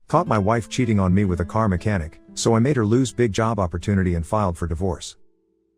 Caught my wife cheating on me with a car mechanic, so I made her lose big job opportunity and filed for divorce.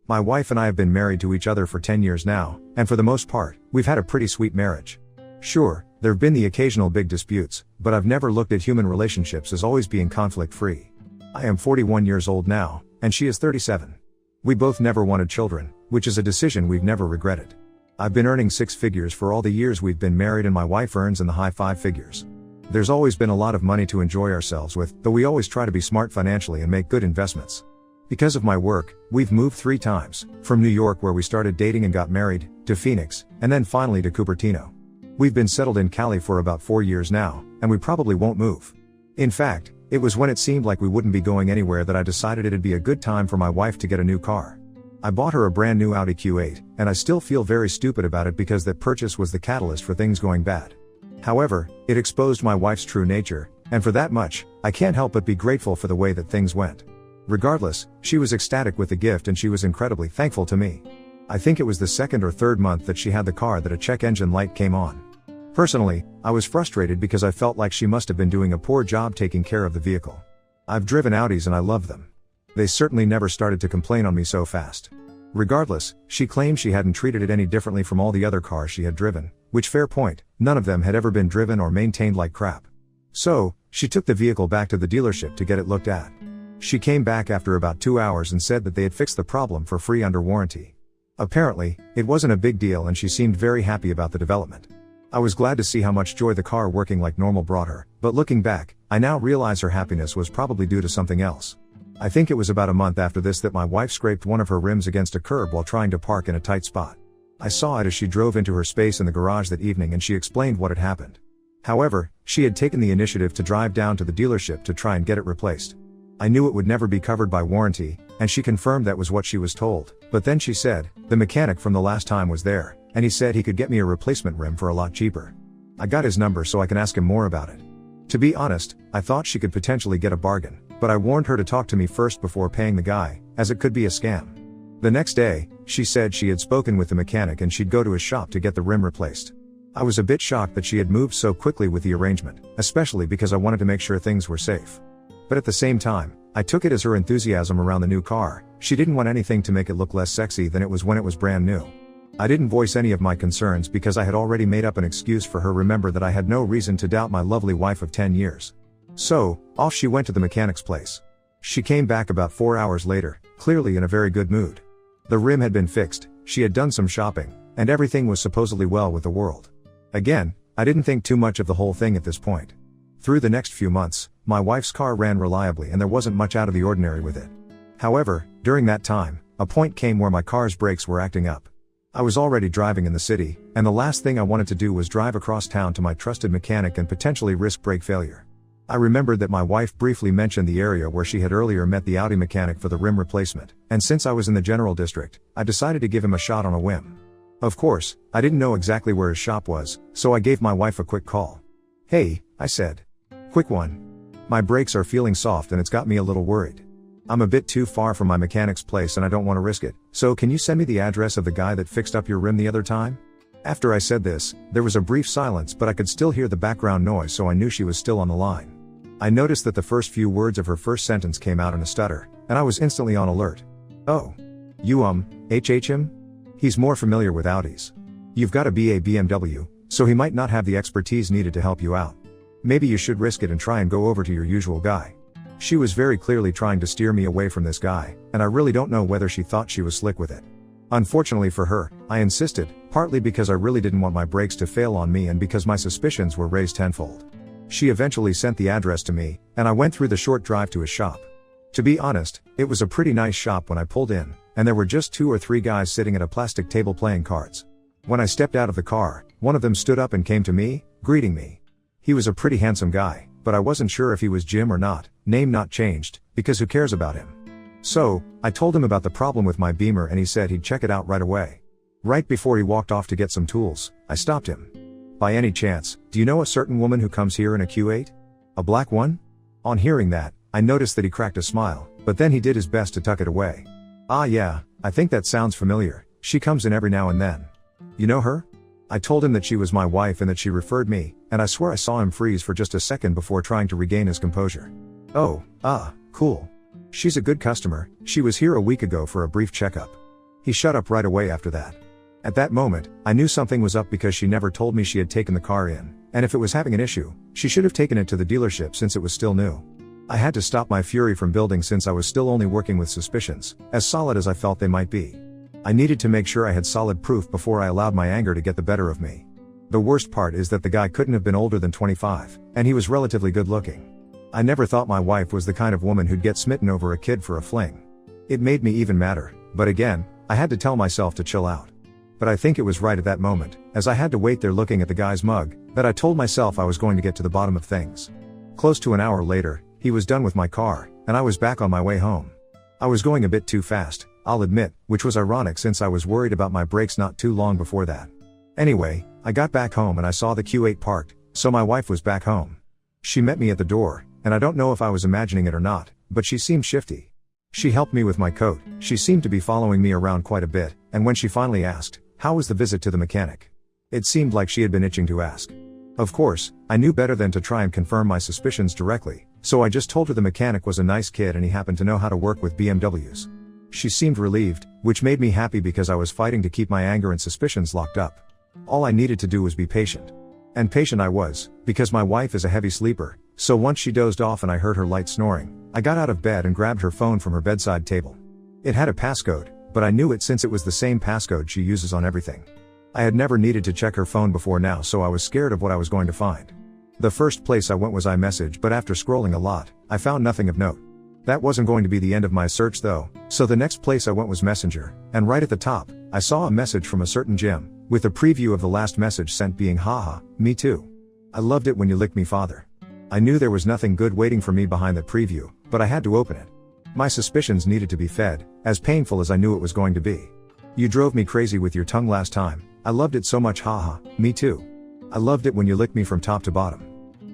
My wife and I have been married to each other for 10 years now, and for the most part, we've had a pretty sweet marriage. Sure, there have been the occasional big disputes, but I've never looked at human relationships as always being conflict-free. I am 41 years old now, and she is 37. We both never wanted children, which is a decision we've never regretted. I've been earning 6 figures for all the years we've been married, and my wife earns in the high 5 figures. There's always been a lot of money to enjoy ourselves with, though we always try to be smart financially and make good investments. Because of my work, we've moved 3 times, from New York where we started dating and got married, to Phoenix, and then finally to Cupertino. We've been settled in Cali for about 4 years now, and we probably won't move. In fact, it was when it seemed like we wouldn't be going anywhere that I decided it'd be a good time for my wife to get a new car. I bought her a brand new Audi Q8, and I still feel very stupid about it because that purchase was the catalyst for things going bad. However, it exposed my wife's true nature, and for that much, I can't help but be grateful for the way that things went. Regardless, she was ecstatic with the gift and she was incredibly thankful to me. I think it was the 2nd or 3rd month that she had the car that a check engine light came on. Personally, I was frustrated because I felt like she must have been doing a poor job taking care of the vehicle. I've driven Audis and I love them. They certainly never started to complain on me so fast. Regardless, she claimed she hadn't treated it any differently from all the other cars she had driven, which fair point, none of them had ever been driven or maintained like crap. So, she took the vehicle back to the dealership to get it looked at. She came back after about 2 hours and said that they had fixed the problem for free under warranty. Apparently, it wasn't a big deal and she seemed very happy about the development. I was glad to see how much joy the car working like normal brought her, but looking back, I now realize her happiness was probably due to something else. I think it was about a month after this that my wife scraped one of her rims against a curb while trying to park in a tight spot. I saw it as she drove into her space in the garage that evening and she explained what had happened. However, she had taken the initiative to drive down to the dealership to try and get it replaced. I knew it would never be covered by warranty, and she confirmed that was what she was told, but then she said, the mechanic from the last time was there, and he said he could get me a replacement rim for a lot cheaper. I got his number so I can ask him more about it. To be honest, I thought she could potentially get a bargain, but I warned her to talk to me first before paying the guy, as it could be a scam. The next day, she said she had spoken with the mechanic and she'd go to his shop to get the rim replaced. I was a bit shocked that she had moved so quickly with the arrangement, especially because I wanted to make sure things were safe. But at the same time, I took it as her enthusiasm around the new car. She didn't want anything to make it look less sexy than it was when it was brand new. I didn't voice any of my concerns because I had already made up an excuse for her. Remember that I had no reason to doubt my lovely wife of 10 years. So, off she went to the mechanic's place. She came back about 4 hours later, clearly in a very good mood. The rim had been fixed, she had done some shopping, and everything was supposedly well with the world. Again, I didn't think too much of the whole thing at this point. Through the next few months, my wife's car ran reliably and there wasn't much out of the ordinary with it. However, during that time, a point came where my car's brakes were acting up. I was already driving in the city, and the last thing I wanted to do was drive across town to my trusted mechanic and potentially risk brake failure. I remembered that my wife briefly mentioned the area where she had earlier met the Audi mechanic for the rim replacement, and since I was in the general district, I decided to give him a shot on a whim. Of course, I didn't know exactly where his shop was, so I gave my wife a quick call. "Hey," I said. "Quick one. My brakes are feeling soft and it's got me a little worried. I'm a bit too far from my mechanic's place and I don't want to risk it, so can you send me the address of the guy that fixed up your rim the other time?" After I said this, there was a brief silence, but I could still hear the background noise, so I knew she was still on the line. I noticed that the first few words of her first sentence came out in a stutter, and I was instantly on alert. "Oh. You him? He's more familiar with Audis. You've got a BMW, so he might not have the expertise needed to help you out. Maybe you should risk it and try and go over to your usual guy." She was very clearly trying to steer me away from this guy, and I really don't know whether she thought she was slick with it. Unfortunately for her, I insisted, partly because I really didn't want my brakes to fail on me and because my suspicions were raised tenfold. She eventually sent the address to me, and I went through the short drive to his shop. To be honest, it was a pretty nice shop when I pulled in, and there were just 2 or 3 guys sitting at a plastic table playing cards. When I stepped out of the car, one of them stood up and came to me, greeting me. He was a pretty handsome guy, but I wasn't sure if he was Jim or not, name not changed, because who cares about him? So, I told him about the problem with my Beamer and he said he'd check it out right away. Right before he walked off to get some tools, I stopped him. "By any chance, do you know a certain woman who comes here in a Q8? A black one?" On hearing that, I noticed that he cracked a smile, but then he did his best to tuck it away. "Ah yeah, I think that sounds familiar, she comes in every now and then. You know her?" I told him that she was my wife and that she referred me, and I swear I saw him freeze for just a second before trying to regain his composure. Oh, cool. She's a good customer, she was here a week ago for a brief checkup. He shut up right away after that. At that moment, I knew something was up because she never told me she had taken the car in, and if it was having an issue, she should have taken it to the dealership since it was still new. I had to stop my fury from building since I was still only working with suspicions, as solid as I felt they might be. I needed to make sure I had solid proof before I allowed my anger to get the better of me. The worst part is that the guy couldn't have been older than 25, and he was relatively good looking. I never thought my wife was the kind of woman who'd get smitten over a kid for a fling. It made me even madder, but again, I had to tell myself to chill out. But I think it was right at that moment, as I had to wait there looking at the guy's mug, that I told myself I was going to get to the bottom of things. Close to an hour later, he was done with my car, and I was back on my way home. I was going a bit too fast, I'll admit, which was ironic since I was worried about my brakes not too long before that. Anyway, I got back home and I saw the Q8 parked, so my wife was back home. She met me at the door, and I don't know if I was imagining it or not, but she seemed shifty. She helped me with my coat, she seemed to be following me around quite a bit, and when she finally asked, "How was the visit to the mechanic?" It seemed like she had been itching to ask. Of course, I knew better than to try and confirm my suspicions directly, so I just told her the mechanic was a nice kid and he happened to know how to work with BMWs. She seemed relieved, which made me happy because I was fighting to keep my anger and suspicions locked up. All I needed to do was be patient. And patient I was, because my wife is a heavy sleeper, so once she dozed off and I heard her light snoring, I got out of bed and grabbed her phone from her bedside table. It had a passcode, but I knew it since it was the same passcode she uses on everything. I had never needed to check her phone before now, so I was scared of what I was going to find. The first place I went was iMessage, but after scrolling a lot, I found nothing of note. That wasn't going to be the end of my search though, so the next place I went was Messenger, and right at the top, I saw a message from a certain Jim, with a preview of the last message sent being "Haha, me too. I loved it when you licked me, father." I knew there was nothing good waiting for me behind that preview, but I had to open it. My suspicions needed to be fed, as painful as I knew it was going to be. "You drove me crazy with your tongue last time. I loved it so much, haha, me too. I loved it when you licked me from top to bottom."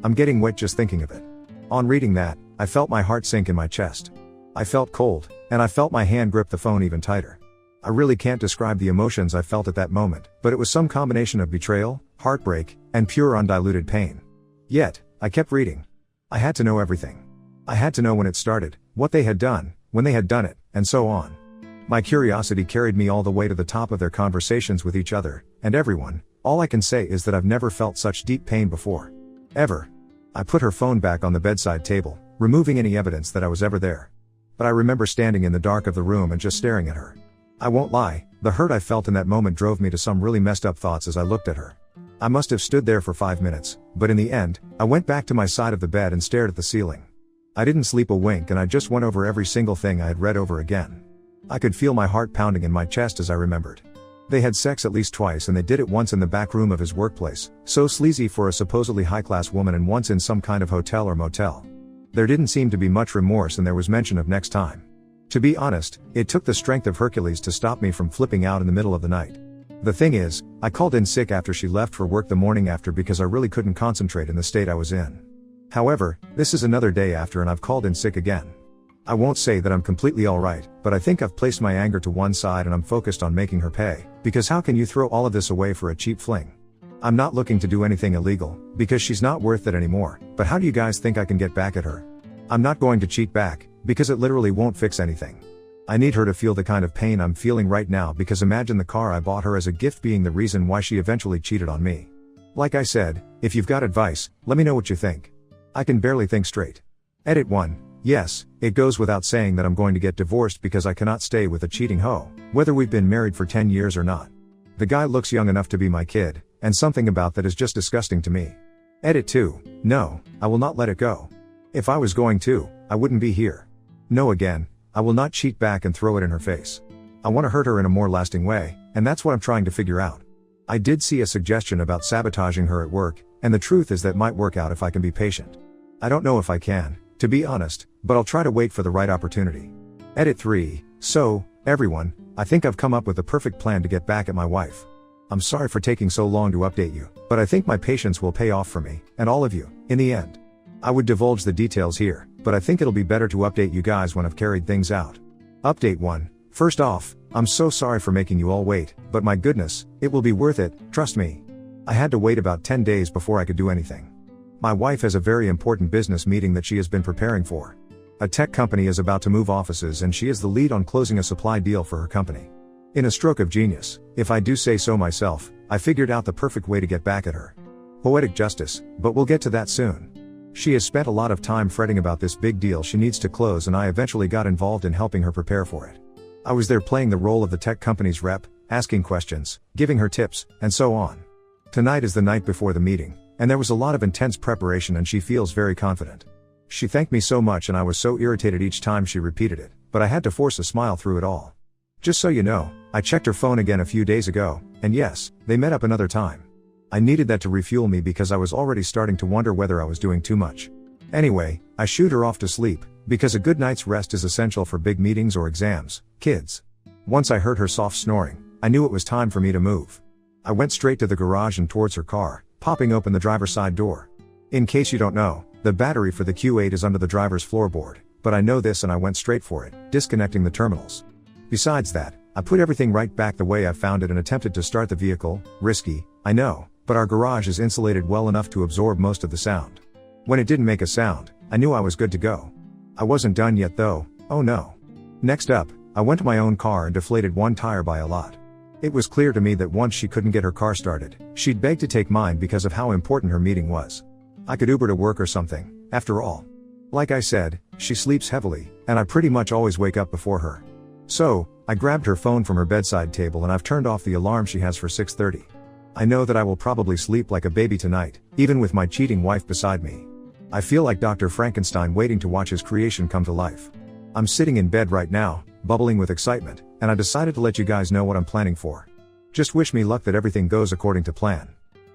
I'm getting wet just thinking of it. On reading that, I felt my heart sink in my chest. I felt cold, and I felt my hand grip the phone even tighter. I really can't describe the emotions I felt at that moment, but it was some combination of betrayal, heartbreak, and pure undiluted pain. Yet, I kept reading. I had to know everything. I had to know when it started, what they had done, when they had done it, and so on. My curiosity carried me all the way to the top of their conversations with each other, and everyone. All I can say is that I've never felt such deep pain before. Ever. I put her phone back on the bedside table, removing any evidence that I was ever there. But I remember standing in the dark of the room and just staring at her. I won't lie, the hurt I felt in that moment drove me to some really messed up thoughts as I looked at her. I must have stood there for 5 minutes, but in the end, I went back to my side of the bed and stared at the ceiling. I didn't sleep a wink and I just went over every single thing I had read over again. I could feel my heart pounding in my chest as I remembered. They had sex at least twice, and they did it once in the back room of his workplace, so sleazy for a supposedly high-class woman, and once in some kind of hotel or motel. There didn't seem to be much remorse, and there was mention of next time. To be honest, it took the strength of Hercules to stop me from flipping out in the middle of the night. The thing is, I called in sick after she left for work the morning after because I really couldn't concentrate in the state I was in. However, this is another day after and I've called in sick again. I won't say that I'm completely alright, but I think I've placed my anger to one side and I'm focused on making her pay, because how can you throw all of this away for a cheap fling? I'm not looking to do anything illegal, because she's not worth it anymore, but how do you guys think I can get back at her? I'm not going to cheat back, because it literally won't fix anything. I need her to feel the kind of pain I'm feeling right now, because imagine the car I bought her as a gift being the reason why she eventually cheated on me. Like I said, if you've got advice, let me know what you think. I can barely think straight. Edit 1. Yes, it goes without saying that I'm going to get divorced because I cannot stay with a cheating hoe, whether we've been married for 10 years or not. The guy looks young enough to be my kid, and something about that is just disgusting to me. Edit 2. No, I will not let it go. If I was going to, I wouldn't be here. No again, I will not cheat back and throw it in her face. I want to hurt her in a more lasting way, and that's what I'm trying to figure out. I did see a suggestion about sabotaging her at work, and the truth is that might work out if I can be patient. I don't know if I can, to be honest, but I'll try to wait for the right opportunity. Edit 3. So, everyone, I think I've come up with a perfect plan to get back at my wife. I'm sorry for taking so long to update you, but I think my patience will pay off for me, and all of you, in the end. I would divulge the details here, but I think it'll be better to update you guys when I've carried things out. Update 1. First off, I'm so sorry for making you all wait, but my goodness, it will be worth it, trust me. I had to wait about 10 days before I could do anything. My wife has a very important business meeting that she has been preparing for. A tech company is about to move offices and she is the lead on closing a supply deal for her company. In a stroke of genius, if I do say so myself, I figured out the perfect way to get back at her. Poetic justice, but we'll get to that soon. She has spent a lot of time fretting about this big deal she needs to close, and I eventually got involved in helping her prepare for it. I was there playing the role of the tech company's rep, asking questions, giving her tips, and so on. Tonight is the night before the meeting, and there was a lot of intense preparation and she feels very confident. She thanked me so much and I was so irritated each time she repeated it, but I had to force a smile through it all. Just so you know, I checked her phone again a few days ago, and yes, they met up another time. I needed that to refuel me because I was already starting to wonder whether I was doing too much. Anyway, I shooed her off to sleep, because a good night's rest is essential for big meetings or exams, kids. Once I heard her soft snoring, I knew it was time for me to move. I went straight to the garage and towards her car, popping open the driver's side door. In case you don't know, the battery for the Q8 is under the driver's floorboard, but I know this and I went straight for it, disconnecting the terminals. Besides that, I put everything right back the way I found it and attempted to start the vehicle. Risky, I know, but our garage is insulated well enough to absorb most of the sound. When it didn't make a sound, I knew I was good to go. I wasn't done yet though, oh no. Next up, I went to my own car and deflated one tire by a lot. It was clear to me that once she couldn't get her car started, she'd beg to take mine because of how important her meeting was. I could Uber to work or something, after all. Like I said, she sleeps heavily, and I pretty much always wake up before her. So, I grabbed her phone from her bedside table and I've turned off the alarm she has for 6:30. I know that I will probably sleep like a baby tonight, even with my cheating wife beside me. I feel like Dr. Frankenstein waiting to watch his creation come to life. I'm sitting in bed right now, bubbling with excitement, and I decided to let you guys know what I'm planning for. Just wish me luck that everything goes according to plan.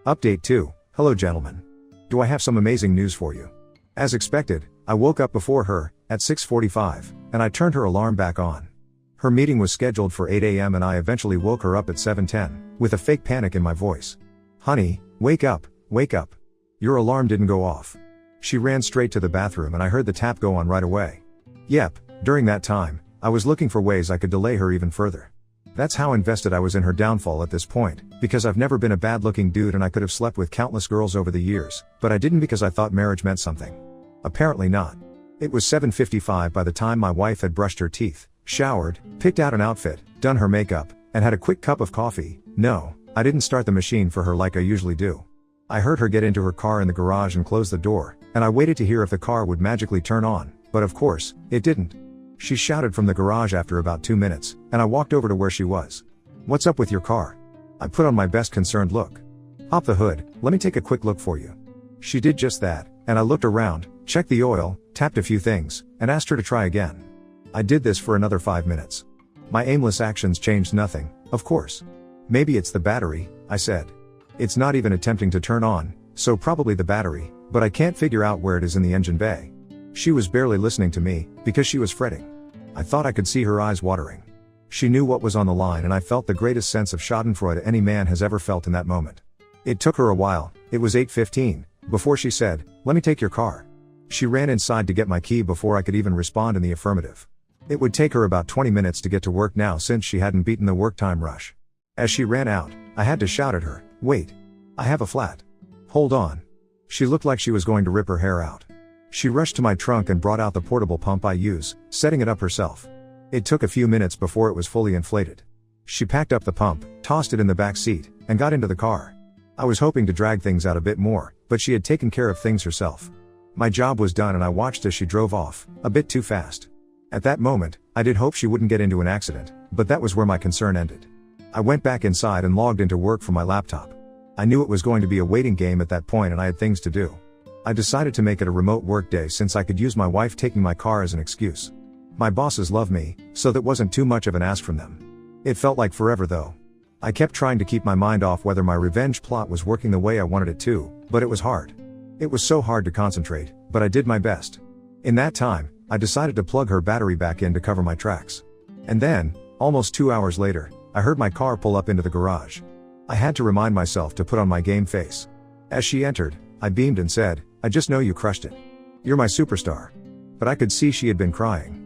Update 2, hello gentlemen. Do I have some amazing news for you? As expected, I woke up before her, at 6:45, and I turned her alarm back on. Her meeting was scheduled for 8 a.m. and I eventually woke her up at 7:10, with a fake panic in my voice. Honey, wake up, wake up. Your alarm didn't go off. She ran straight to the bathroom and I heard the tap go on right away. Yep, during that time, I was looking for ways I could delay her even further. That's how invested I was in her downfall at this point, because I've never been a bad-looking dude and I could have slept with countless girls over the years, but I didn't because I thought marriage meant something. Apparently not. It was 7:55 by the time my wife had brushed her teeth, showered, picked out an outfit, done her makeup, and had a quick cup of coffee. No, I didn't start the machine for her like I usually do. I heard her get into her car in the garage and close the door, and I waited to hear if the car would magically turn on, but of course, it didn't. She shouted from the garage after about 2 minutes, and I walked over to where she was. What's up with your car? I put on my best concerned look. Pop the hood, let me take a quick look for you. She did just that, and I looked around, checked the oil, tapped a few things, and asked her to try again. I did this for another 5 minutes. My aimless actions changed nothing, of course. Maybe it's the battery, I said. It's not even attempting to turn on, so probably the battery, but I can't figure out where it is in the engine bay. She was barely listening to me, because she was fretting. I thought I could see her eyes watering. She knew what was on the line and I felt the greatest sense of schadenfreude any man has ever felt in that moment. It took her a while, it was 8:15, before she said, let me take your car. She ran inside to get my key before I could even respond in the affirmative. It would take her about 20 minutes to get to work now since she hadn't beaten the work time rush. As she ran out, I had to shout at her, wait. I have a flat. Hold on. She looked like she was going to rip her hair out. She rushed to my trunk and brought out the portable pump I use, setting it up herself. It took a few minutes before it was fully inflated. She packed up the pump, tossed it in the back seat, and got into the car. I was hoping to drag things out a bit more, but she had taken care of things herself. My job was done and I watched as she drove off, a bit too fast. At that moment, I did hope she wouldn't get into an accident, but that was where my concern ended. I went back inside and logged into work from my laptop. I knew it was going to be a waiting game at that point and I had things to do. I decided to make it a remote work day since I could use my wife taking my car as an excuse. My bosses love me, so that wasn't too much of an ask from them. It felt like forever though. I kept trying to keep my mind off whether my revenge plot was working the way I wanted it to, but it was hard. It was so hard to concentrate, but I did my best. In that time, I decided to plug her battery back in to cover my tracks. And then, almost 2 hours later, I heard my car pull up into the garage. I had to remind myself to put on my game face. As she entered, I beamed and said, I just know you crushed it. You're my superstar. But I could see she had been crying.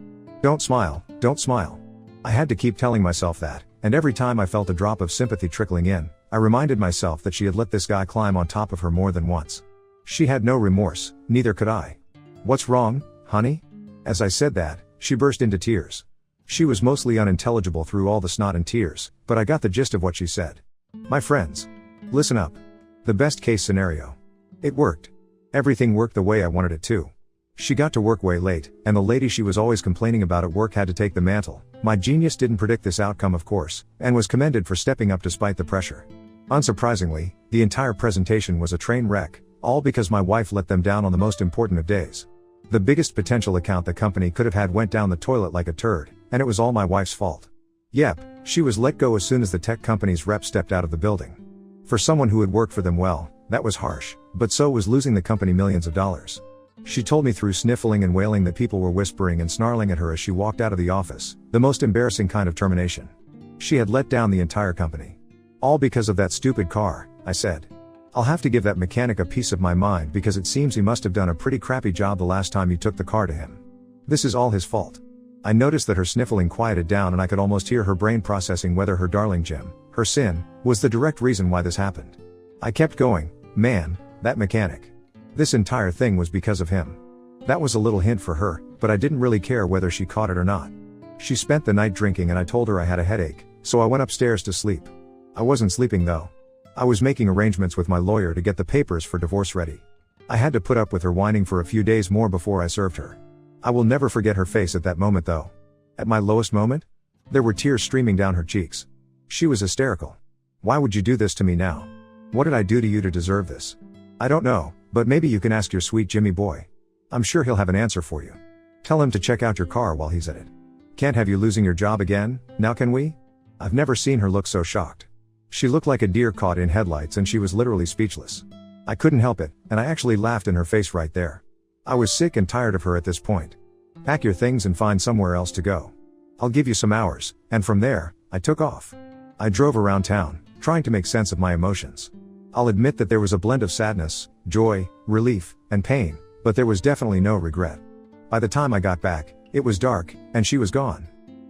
Don't smile, don't smile. I had to keep telling myself that, and every time I felt a drop of sympathy trickling in, I I reminded myself that she had let this guy climb on top of her more than once. She had no remorse, neither could I. "What's wrong, honey?" As I said that, she burst into tears. She was mostly unintelligible through all the snot and tears, but I got the gist of what she said. My friends, listen up. The best case scenario. It worked. Everything worked the way I wanted it to. She got to work way late, and the lady she was always complaining about at work had to take the mantle. My genius didn't predict this outcome, of course, and was commended for stepping up despite the pressure. Unsurprisingly, the entire presentation was a train wreck, all because my wife let them down on the most important of days. The biggest potential account the company could have had went down the toilet like a turd, and it was all my wife's fault. Yep, she was let go as soon as the tech company's rep stepped out of the building. For someone who had worked for them well, that was harsh, but so was losing the company millions of dollars. She told me through sniffling and wailing that people were whispering and snarling at her as she walked out of the office, the most embarrassing kind of termination. She had let down the entire company. All because of that stupid car, I said. I'll have to give that mechanic a piece of my mind because it seems he must have done a pretty crappy job the last time you took the car to him. This is all his fault. I noticed that her sniffling quieted down and I could almost hear her brain processing whether her darling Jim, her sin, was the direct reason why this happened. I kept going, man, that mechanic. This entire thing was because of him. That was a little hint for her, but I didn't really care whether she caught it or not. She spent the night drinking and I told her I had a headache, so I went upstairs to sleep. I wasn't sleeping though. I was making arrangements with my lawyer to get the papers for divorce ready. I had to put up with her whining for a few days more before I served her. I will never forget her face at that moment though. At my lowest moment? There were tears streaming down her cheeks. She was hysterical. Why would you do this to me now? What did I do to you to deserve this? I don't know, but maybe you can ask your sweet Jimmy boy. I'm sure he'll have an answer for you. Tell him to check out your car while he's at it. Can't have you losing your job again, now can we? I've never seen her look so shocked. She looked like a deer caught in headlights and she was literally speechless. I couldn't help it, and I actually laughed in her face right there. I was sick and tired of her at this point. Pack your things and find somewhere else to go. I'll give you some hours, and from there, I took off. I drove around town, trying to make sense of my emotions. I'll admit that there was a blend of sadness, joy, relief, and pain, but there was definitely no regret. By the time I got back, it was dark, and she was gone.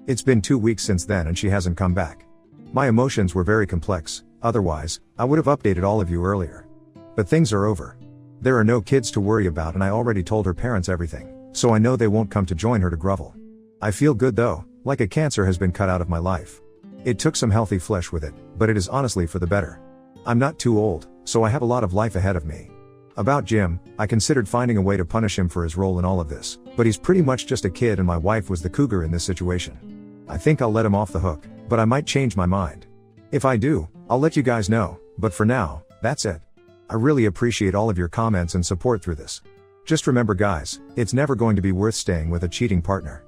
It's been 2 weeks since then and she hasn't come back. My emotions were very complex, otherwise, I would have updated all of you earlier. But things are over. There are no kids to worry about and I already told her parents everything, so I know they won't come to join her to grovel. I feel good though, like a cancer has been cut out of my life. It took some healthy flesh with it, but it is honestly for the better. I'm not too old, so I have a lot of life ahead of me. About Jim, I considered finding a way to punish him for his role in all of this, but he's pretty much just a kid and my wife was the cougar in this situation. I think I'll let him off the hook, but I might change my mind. If I do, I'll let you guys know, but for now, that's it. I really appreciate all of your comments and support through this. Just remember guys, it's never going to be worth staying with a cheating partner.